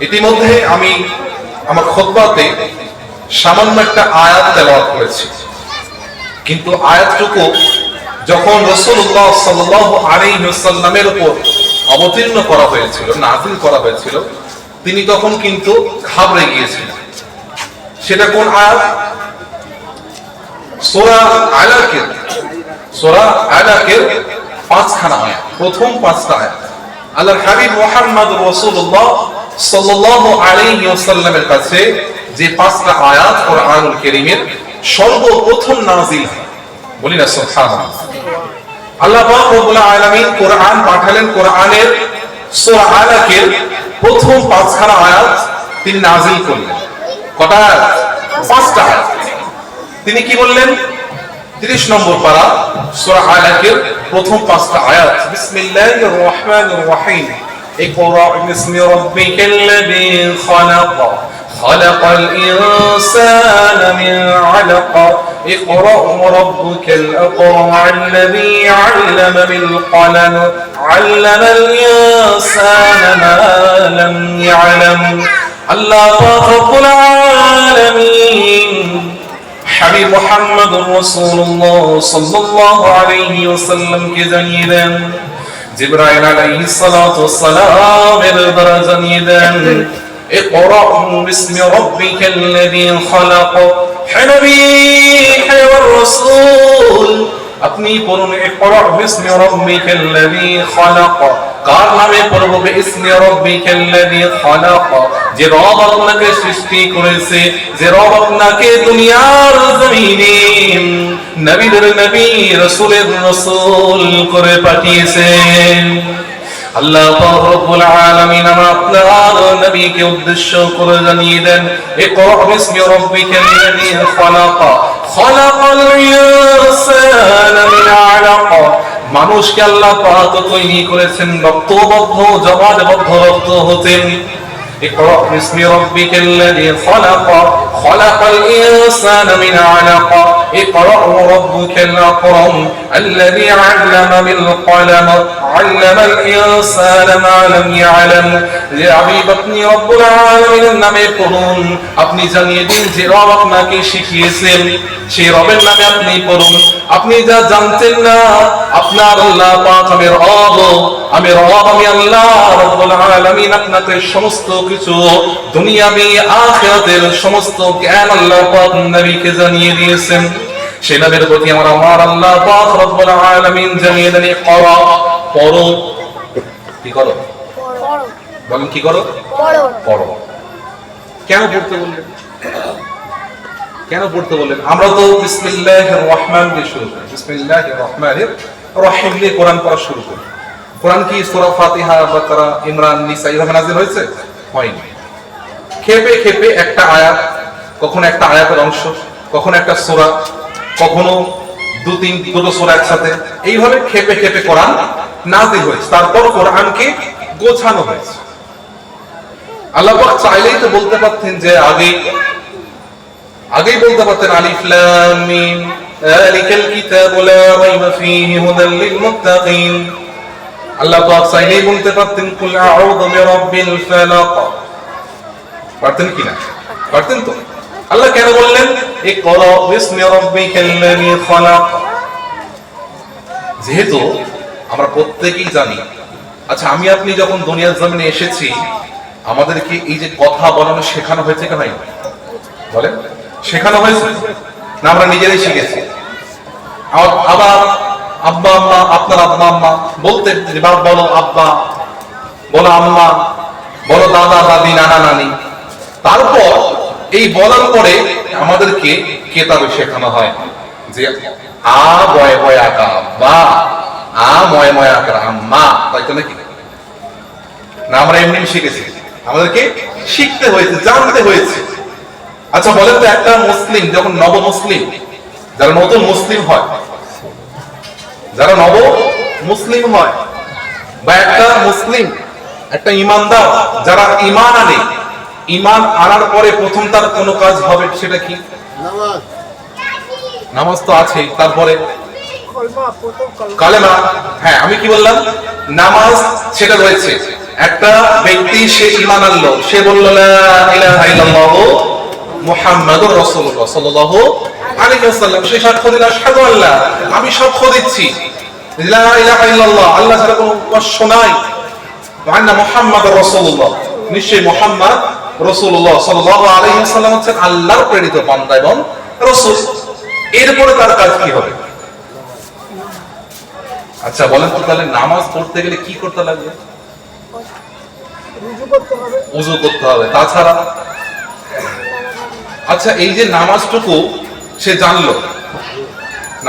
ইতিমধ্যে আমি আমার খুতবাতে সামান্য একটা আয়াত তেলাওয়াত করেছি, কিন্তু আয়াতটুকু যখন রাসূলুল্লাহ সাল্লাল্লাহু আলাইহি ওয়াসাল্লামের উপর অবতীর্ণ করা হয়েছিল, নাযিল করা হয়েছিল, তিনি তখন কিন্তু ঘাবড়ে গিয়েছিলেন। সেটা কোন আয়াত? সূরা আলাকের 5খানা আয়াত, প্রথম 5টা আয়াত। আল্লাহর হাবিব মুহাম্মদুর রাসূলুল্লাহ সাল্লাল্লাহু আলাইহি ওয়াসাল্লামের কাছে যে 5টা আয়াত কোরআনুল কারীমের সর্বপ্রথম নাযিল হয়, বলি না সুবহানাল্লাহ। আল্লাহ পাক রব্বুল আলামিন কোরআন পাঠালেন, কোরআনের সূরা আলাকের প্রথম 5খানা আয়াত তিনি নাযিল করলেন। কটা আয়াত? 5টা আয়াত। তিনি কি বললেন? 30 নম্বর পারা সূরা আলাকের প্রথম 5টা আয়াত। বিসমিল্লাহির রহমানির রহিম। ইকরা বিসমি রাব্বিকাল্লাযী খালাক খালাকাল ইনসানা মিন আলাক ইকরা ওয়ারাব্বুকাল আকরাম আল্লাযী আল্লামা বিল কলম আল্লামাল ইনসানা মা লাম ইয়ালাম। আল্লাহ পাক রব্বুল আলামিন হাবিব মুহাম্মদুর রাসূলুল্লাহ সাল্লাল্লাহু আলাইহি ওয়াসাল্লাম কে জানিয়ে দেন, জিবরাইল আলাইহিস সালাতু ওয়াস সালামের দ্বারা জানিয়ে দেন, ইকরা বিসমি রাব্বিকাল্লাযী খালাক। হে নবী, হে রাসূল, আপনি পড়ুন ইকরা বিসমি রাব্বিকাল্লাযী খালাক। কার নামে পড়ব? বিসমি রাব্বিকাল্লাযী খালাক, যে রব আপনাকে সৃষ্টি করেছে, যে রব আপনাকে দুনিয়ার জমিনে নবীদের নবী, রাসূলের রাসূল করে পাঠিয়েছেন। আল্লাহ পাক রব্বুল আলামিন আপনার নবীকে উদ্দেশ্য করে জানিয়ে দেন, ইকরা বিসমি রাব্বিকাল্লাযী খালাক খালাকাল ইনসানা মিন আলাক। মানুষকে আল্লাহ পাক তৈরি করেছেন রক্তবদ্ধ, জমাটবদ্ধ রক্ত হতেন। ইকরা বিসমি রাব্বিকাল্লাযী খালাক খালাকাল ইনসানা মিন আলাক ইকরা ওয়ারাব্বুকাল আকরাম আল্লাযী আল্লামা বিল কলম আল্লামাল ইনসানা মা লাম ইয়ালাম। যে হাবিব, আপনি রব্বুল আলামিনের নামে পড়ুন, আপনি জানিয়ে দিন যে রব আপনাকে শিখিয়েছেন, সেই রবের নামে আপনি পড়ুন। আপনি যা জানতেন না, আপনার আল্লাহ পাক আমি রব, আমি আল্লাহ রব্বুল আলামিন আপনাকে সমস্ত কিছু দুনিয়াবি আখিরাতের সমস্ত জ্ঞান আল্লাহ পাক নবীকে জানিয়ে দিয়েছেন। সেই নবীর প্রতি আমার আল্লাহ পাক রব্বুল আলামিন জানিয়ে দেন, ইকরা, পড়ো। কি করো? বলেন কি করো? পড়ো। কেন পড়তে বললেন? কেন পড়তে বললেন? আমরা তো বিসমিল্লাহির রহমান দিয়ে শুরু করি, বিসমিল্লাহির রহমানির রহিম দিয়ে কোরআন পড়া শুরু করি। কোরআন কি সূরা ফাতিহা, বাকারা, ইমরান, নিসা এভাবে নাযিল হয়েছে? হয়নি। খেপে খেপে একটা আয়াত, কখনো একটা আয়াতের অংশ, কখনো একটা সূরা, কখনো দুটো সূরা একসাথে, এইভাবে খেপে খেপে কোরআন নাযিল হয়েছে। তারপর কোরআনকে গোছানো হয়েছে। আল্লাহ পাক চাইলেই তো বলতে পারতেন যে আগেই বলতে পারতেন আলিফ লাম মিম যালিকাল কিতাবু লা রাইবা ফীহি হুদাল লিল মুত্তাকিন। আল্লাহ পাক চাইলেই বলতে পারতেন কুল আউযু বিরাব্বিল ফালাক। পারতেন কি না? পারতেন তো। আল্লাহ কেন বললেন ইকরা বিসমি রাব্বিকাল্লাযী খালাক? যেহেতু আমরা প্রত্যেকেই জানি, আচ্ছা আমি আপনি যখন দুনিয়ার জমিনে এসেছি, আমাদেরকে এই যে কথা বলানো শেখানো হয়েছে কি হয়নি? বলেন, শেখানো হয়েছে না? আমরা নিজেরাই শিখেছি। আবার আব্বা আম্মা, আপনার আব্বা আম্মা বলতেন যে বাপ বলো আব্বা, বলো আম্মা, বলো দাদা দাদি, নানা নানি। তারপর এই বলার পরে আমাদেরকে কেতাবে শেখানো হয় যে আ বয় বয় আকা আব্বা, আ ময় ময় আকা আম্মা, তাই তো নাকি? না আমরা এমনি শিখেছি? আমাদেরকে শিখতে হয়েছে, জানতে হয়েছে। আচ্ছা বলেন তো, একটা মুসলিম যখন নব মুসলিম, যারা নতুন মুসলিম হয়, যারা নব মুসলিম হয়, বা একটা মুসলিম, একটা ইমানদার যারা ঈমান আনে, ঈমান আনার পরে প্রথম তার কোনো কাজ হবে, সেটা কি? নামাজ। নামাজ তো আছেই। তারপরে কালেমা, হ্যাঁ আমি কি বললাম, নামাজ সেটা রয়েছে। একটা ব্যক্তি সে ঈমান আনলো, সে বলল লা ইলাহা ইল্লাল্লাহ মুহাম্মাদুর রাসূলুল্লাহ সাল্লাল্লাহু আলাইহি ওয়াসাল্লাম, সে সাক্ষ্য দিল আশহাদু আল্লাহ, আমি সাক্ষ্য দিচ্ছি লা ইলাহা ইল্লাল্লাহ, আল্লাহ ছাড়া কোনো উপাস্য নাই, ওয়া আন্না মুহাম্মাদুর রাসূলুল্লাহ, নিশ্চয়ই মুহাম্মদ রাসূলুল্লাহ সাল্লাল্লাহু আলাইহি ওয়াসাল্লাম হচ্ছেন আল্লাহর প্রেরিত বান্দা এবং রাসূল। এরপরে তার কাজ কি হবে? আচ্ছা বলেন তো, তাহলে নামাজ পড়তে গেলে কি করতে লাগবে? ওযু করতে হবে, তাছাড়া? আচ্ছা এই যে নামাজটুকু সে জানলো,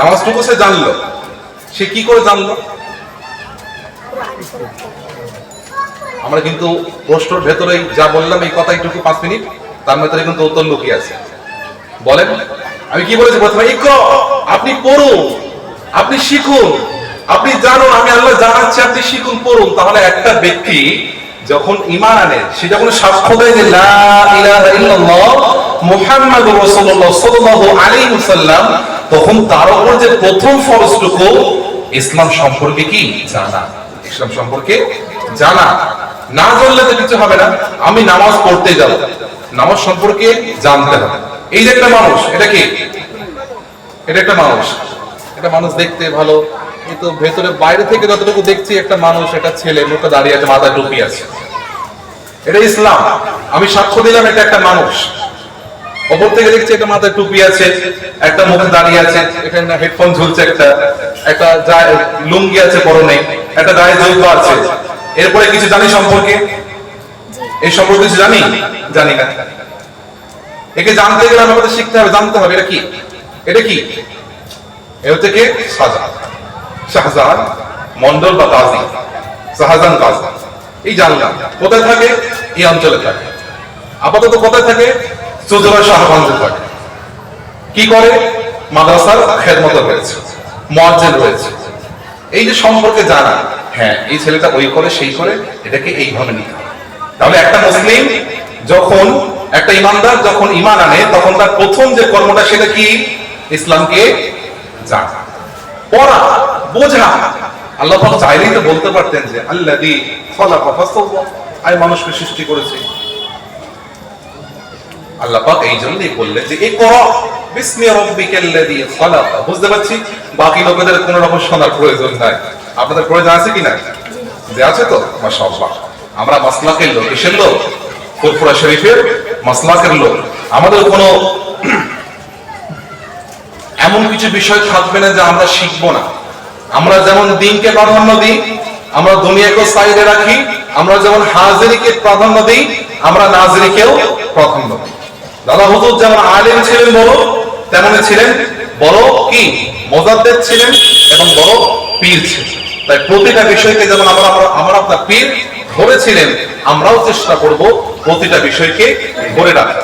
নামাজটুকু সে জানলো, সে কি করে জানলো? আমরা কিন্তু প্রশ্নের ভেতরে যা বললাম এই কথা একটু 5 মিনিট, তার ভেতরে কিন্তু উত্তর লুকিয়ে আছে। বলেন আমি কি বলেছি প্রথমে? ইকরা, আপনি পড়ুন, আপনি শিখুন, আপনি জানুন, আমি আল্লাহ জানাচ্ছি, আপনি শিখুন, পড়ুন। তাহলে একটা ব্যক্তি যখন ঈমান আনে, সে যখন সাক্ষ্য দেয় যে লা ইলাহা ইল্লাল্লাহ মুহাম্মাদুর রাসূলুল্লাহ সাল্লাল্লাহু আলাইহি ওয়াসাল্লাম, তখন তার উপর যে প্রথম ফরজটুকু ইসলাম সম্পর্কে কি জানা, ইসলাম সম্পর্কে জানা। না জানলে তো কিছু হবে না। আমি নামাজ পড়তে যাব, নামাজ সম্পর্কে জানতে হবে। এই যে একটা মানুষ, এটা কি? এটা একটা মানুষ, এটা মানুষ দেখতে ভালো, কিন্তু ভেতরে বাইরে থেকে যতটুকু দেখছি একটা মানুষ, একটা ছেলে, মুখে দাঁড়িয়ে আছে, মাথায় টুপি আছে, এটা ইসলাম। আমি সাক্ষ্য দিলাম এটা একটা মানুষ। ওপর থেকে দেখছি একটা মাথায় টুপি আছে, একটা মুখে দাঁড়িয়ে আছে, এখানে হেডফোন ঝুলছে, একটা লুঙ্গি আছে পরনে, একটা গায়ে জুতো আছে। এরপরে কিছু জানি সম্পর্কে? এই সম্পর্কে কিছু জানি? জানি না। একে জানতে গেলে আমাদের শিখতে হবে, জানতে হবে এটা কি। এটা কি? এ হচ্ছে কে? শাহজাহান মন্ডল বা গাজী, শাহজাহান গাজী। এই জানলাম কোথায় থাকে? এই অঞ্চলে থাকে। আপাতত কোথায় থাকে? চৌধুরী শাহগঞ্জে থাকে। কি করে? মাদ্রাসার খেদমত রয়েছে, মুয়াজ্জিন রয়েছে। এই যে সম্পর্কে জানা, হ্যাঁ এই ছেলেটা ওই করে সেই করে, এটাকে এইভাবে নিতে হবে। তাহলে একটা মুসলিম যখন, একটা ইমানদার যখন ঈমান আনে, তখন তার প্রথম যে কর্মটা সেটা কি? ইসলামকে জানা, পড়া, বোঝা। আল্লাহ পাক চাইলেই তো বলতে পারতেন যে আল্লাযী খালাকা ফাসাওয়া, আমি মানুষকে সৃষ্টি করেছি। আল্লাহ পাক এই জন্যই বললেন যে ইকরা বিসমি রাব্বিকাল্লাযী খালাক। বুঝতে পারছি বাকি লোকেদের কোনো রকম শোনার প্রয়োজন নাই। আপনাদের প্রয়োজন আছে কি না? যে আছে তো মাশাআল্লাহ। আমরা মাসলাকের লোক, কিসের লোক? ফুরফুরা শরীফের মাসলাকের লোক। আমাদের কোনো এমন কিছু বিষয় থাকবে না যে আমরা শিখবো না। আমরা যেমন দ্বীনকে প্রাধান্য দিই, আমরা দুনিয়াকে সাইডে রাখি। আমরা যেমন হাজিরিকে প্রাধান্য দিই, আমরা নাজিরিকেও প্রাধান্য দিই। দাদা হুজুর যেমন আলেম ছিলেন বড়, তেমনি ছিলেন বড় কি? মুজাদ্দিদ ছিলেন এবং বড় পীর ছিলেন। তাই প্রতিটা বিষয়কে যেমন আমরা আপনার পীর ধরেছিলেন, আমরাও চেষ্টা করব প্রতিটা বিষয়কে ধরে রাখা।